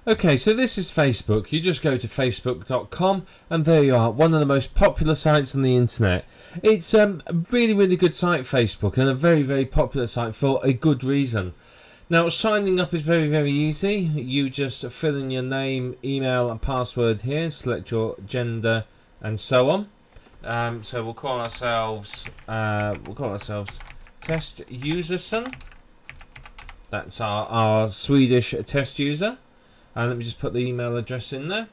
Okay, so this is Facebook. You just go to facebook.com and there you are, one of the most popular sites on the internet. It's a really, really good site, Facebook, and a very, very popular site for a good reason. Now, signing up is very, very easy. You just fill in your name, email, and password here, select your gender, and so on. So we'll call ourselves Test Userson. That's our Swedish test user. And let me just put the email address in there.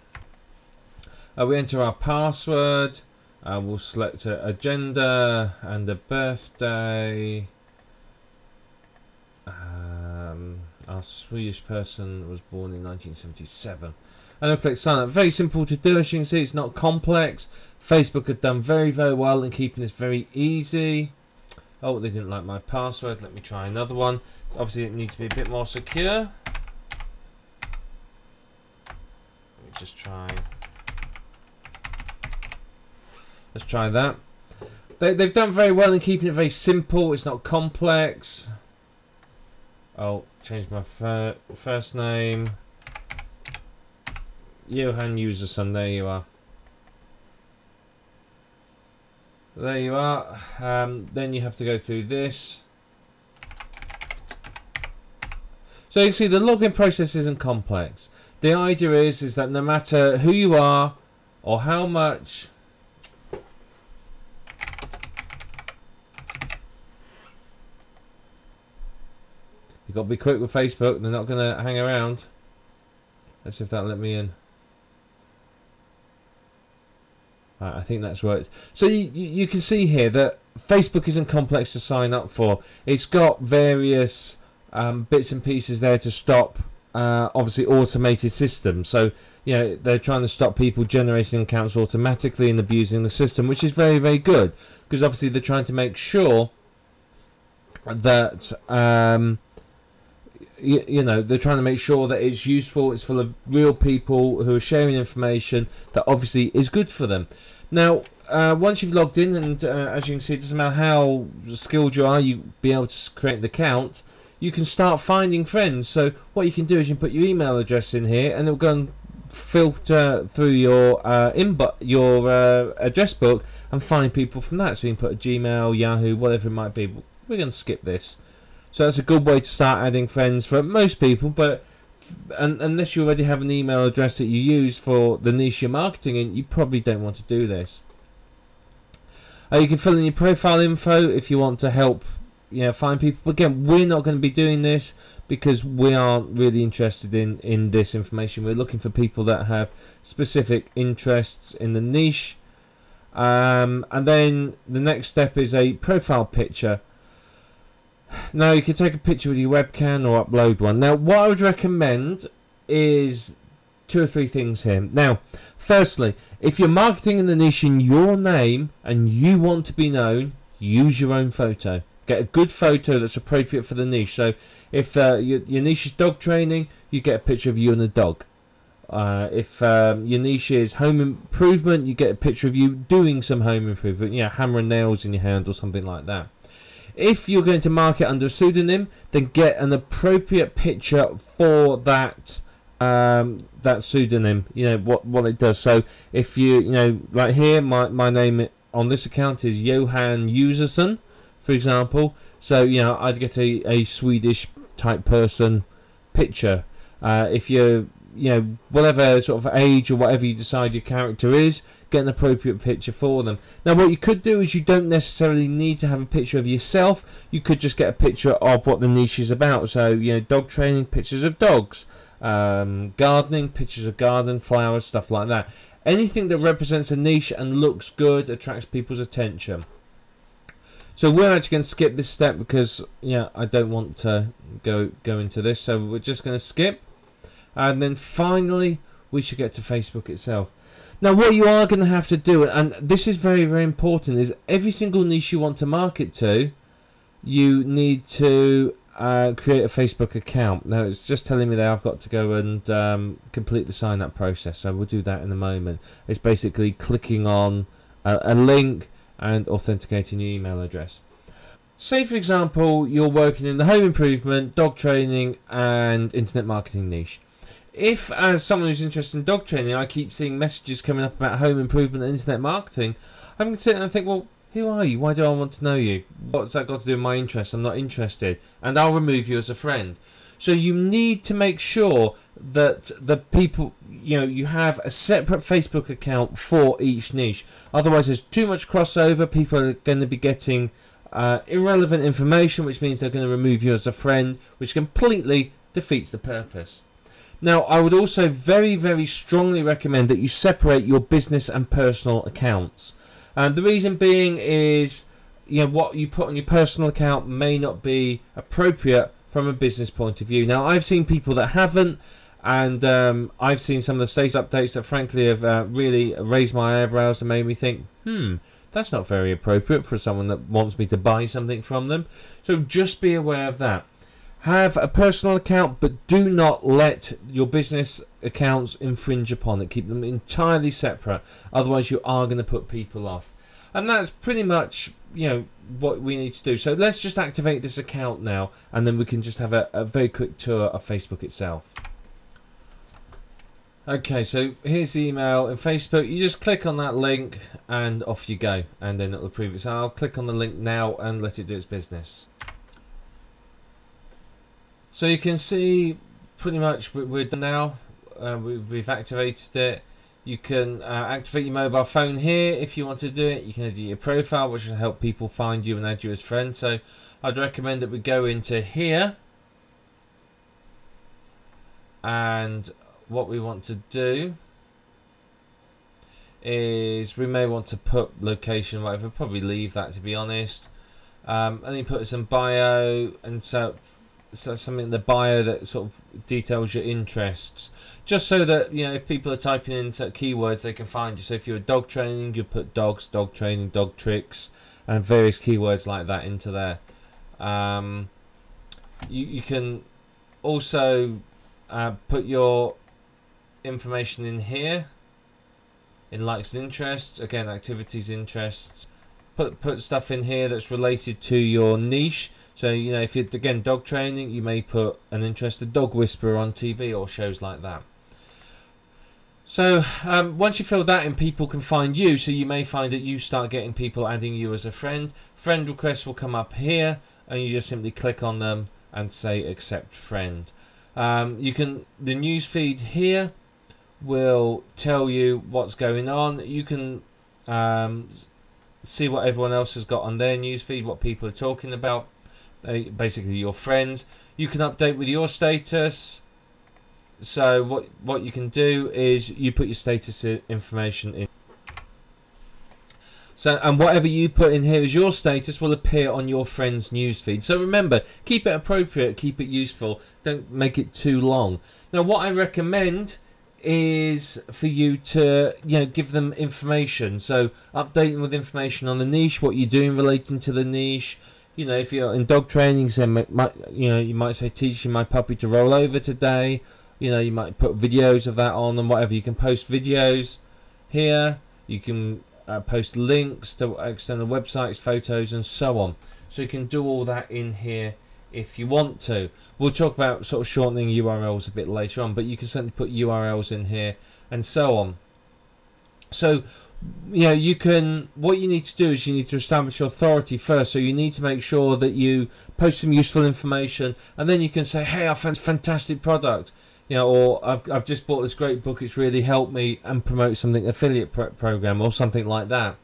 We enter our password. We'll select a gender and a birthday. Our Swedish person was born in 1977. And I'll click sign up. Very simple to do, as you can see. It's not complex. Facebook have done very, very well in keeping this very easy. Oh, they didn't like my password. Let me try another one. Obviously, it needs to be a bit more secure. Just try. Let's try that. They've done very well in keeping it very simple. It's not complex. I'll change my first name. Johan Userson. There you are. There you are. Then you have to go through this. So you can see the login process isn't complex. The idea is that no matter who you are or how much you've got to be quick with Facebook. They're not going to hang around. Let's see if that'll let me in. Right, I think that's worked. So you can see here that Facebook isn't complex to sign up for. It's got various bits and pieces there to stop obviously automated systems. So you know, they're trying to stop people generating accounts automatically and abusing the system, which is very, very good, because obviously they're trying to make sure that you know, they're trying to make sure that it's useful, it's full of real people who are sharing information that obviously is good for them. Now once you've logged in, and as you can see, it doesn't matter how skilled you are, you be able to create an account. You can start finding friends. So what you can do is you can put your email address in here, and it'll go and filter through your address book and find people from that. So you can put a Gmail, Yahoo, whatever it might be. We're going to skip this. So that's a good way to start adding friends for most people, but unless you already have an email address that you use for the niche you're marketing in, you probably don't want to do this. You can fill in your profile info if you want to help, you know, find people. But again, we're not going to be doing this because we aren't really interested in this information. We're looking for people that have specific interests in the niche. And then the next step is a profile picture. Now you can take a picture with your webcam or upload one. Now what I would recommend is 2 or 3 things here. Now firstly, if you're marketing in the niche in your name and you want to be known, use your own photo. Get a good photo that's appropriate for the niche. So if your niche is dog training, you get a picture of you and a dog. If your niche is home improvement, you get a picture of you doing some home improvement, you know, hammering nails in your hand or something like that. If you're going to market under a pseudonym, then get an appropriate picture for that that pseudonym. You know what it does. So if you know, like here, my name on this account is Johan Userson, for example. So you know, I'd get a Swedish type person picture. If you're, you know, whatever sort of age or whatever you decide your character is, get an appropriate picture for them. Now what you could do is you don't necessarily need to have a picture of yourself. You could just get a picture of what the niche is about. So you know, dog training, pictures of dogs, gardening, pictures of garden, flowers, stuff like that. Anything that represents a niche and looks good attracts people's attention. So we're actually going to skip this step because, yeah, I don't want to go into this. So we're just going to skip. And then finally, we should get to Facebook itself. Now, what you are going to have to do, and this is very, very important, is every single niche you want to market to, you need to create a Facebook account. Now, it's just telling me that I've got to go and complete the sign-up process. So we'll do that in a moment. It's basically clicking on a link and authenticating your email address. Say, for example, you're working in the home improvement, dog training, and internet marketing niche. If, as someone who's interested in dog training, I keep seeing messages coming up about home improvement and internet marketing, I'm going to sit there and think, well, who are you? Why do I want to know you? What's that got to do with my interest? I'm not interested. And I'll remove you as a friend. So you need to make sure that the people, you have a separate Facebook account for each niche. Otherwise, there's too much crossover. People are going to be getting irrelevant information, which means they're going to remove you as a friend, which completely defeats the purpose. Now, I would also very, very strongly recommend that you separate your business and personal accounts. And the reason being is, what you put on your personal account may not be appropriate from a business point of view. Now, I've seen people that haven't, and I've seen some of the status updates that frankly have really raised my eyebrows and made me think, that's not very appropriate for someone that wants me to buy something from them. So just be aware of that. Have a personal account, but do not let your business accounts infringe upon it. Keep them entirely separate. Otherwise, you are going to put people off. And that's pretty much, what we need to do. So let's just activate this account now, and then we can just have a very quick tour of Facebook itself. Okay, so here's the email in Facebook. You just click on that link, and off you go. And then it'll approve it. So I'll click on the link now and let it do its business. So you can see pretty much we're done now. We've activated it. You can activate your mobile phone here if you want to do it. You can edit your profile, which will help people find you and add you as friends. So I'd recommend that we go into here. And what we want to do is we may want to put location, whatever. Probably leave that, to be honest. And then put some bio, and so something in the bio that sort of details your interests, just so that if people are typing in certain keywords, they can find you. So if you're dog training, you put dogs, dog training, dog tricks, and various keywords like that into there. You can also put your information in here in likes and interests, again activities, interests. Put stuff in here that's related to your niche. So, if you're, again, dog training, you may put an interested dog whisperer on TV or shows like that. So, once you fill that in, people can find you. So you may find that you start getting people adding you as a friend. Friend requests will come up here, and you just simply click on them and say accept friend. The news feed here will tell you what's going on. You can see what everyone else has got on their news feed, what people are talking about. Basically your friends. You can update with your status. So what you can do is you put your status information in. So, and whatever you put in here as your status will appear on your friend's newsfeed. So remember, keep it appropriate, keep it useful. Don't make it too long. Now, what I recommend is for you to give them information. So update them with information on the niche, what you're doing relating to the niche. If you're in dog training, so you might say teaching my puppy to roll over today. You might put videos of that on and whatever. You can post videos here. You can post links to external websites, photos, and so on. So you can do all that in here if you want to. We'll talk about sort of shortening URLs a bit later on, but you can certainly put URLs in here and so on. So you can, what you need to do is you need to establish your authority first. So you need to make sure that you post some useful information, and then you can say, hey, I found a fantastic product, or I've just bought this great book, it's really helped me, and promote something, affiliate program or something like that.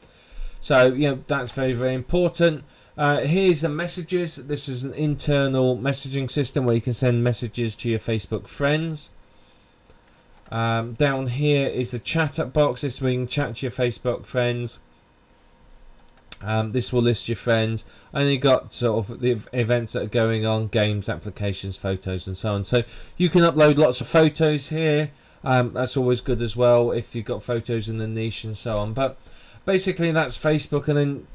So that's very, very important. Here's the messages. This is an internal messaging system where you can send messages to your Facebook friends. Down here is the chat up box. This is where you can chat to your Facebook friends. This will list your friends, and you got sort of the events that are going on, games, applications, photos, and so on. So you can upload lots of photos here. That's always good as well if you've got photos in the niche and so on. But basically that's Facebook, and then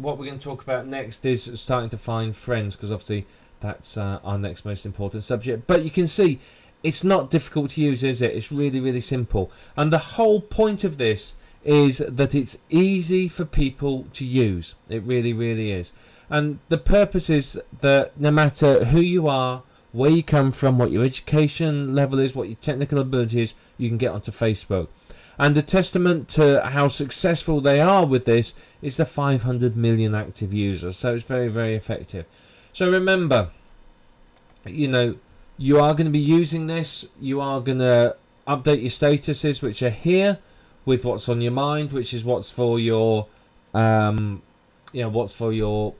what we're going to talk about next is starting to find friends, because obviously that's our next most important subject. But you can see it's not difficult to use, is it? It's really, really simple. And the whole point of this is that it's easy for people to use. It really, really is. And the purpose is that no matter who you are, where you come from, what your education level is, what your technical ability is, you can get onto Facebook. And a testament to how successful they are with this is the 500 million active users. So it's very, very effective. So remember, you know, you are going to be using this. You are going to update your statuses, which are here, with what's on your mind, which is what's for your, what's for your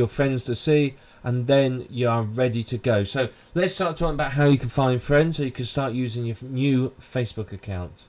friends to see, and then you are ready to go. So let's start talking about how you can find friends, so you can start using your new Facebook account.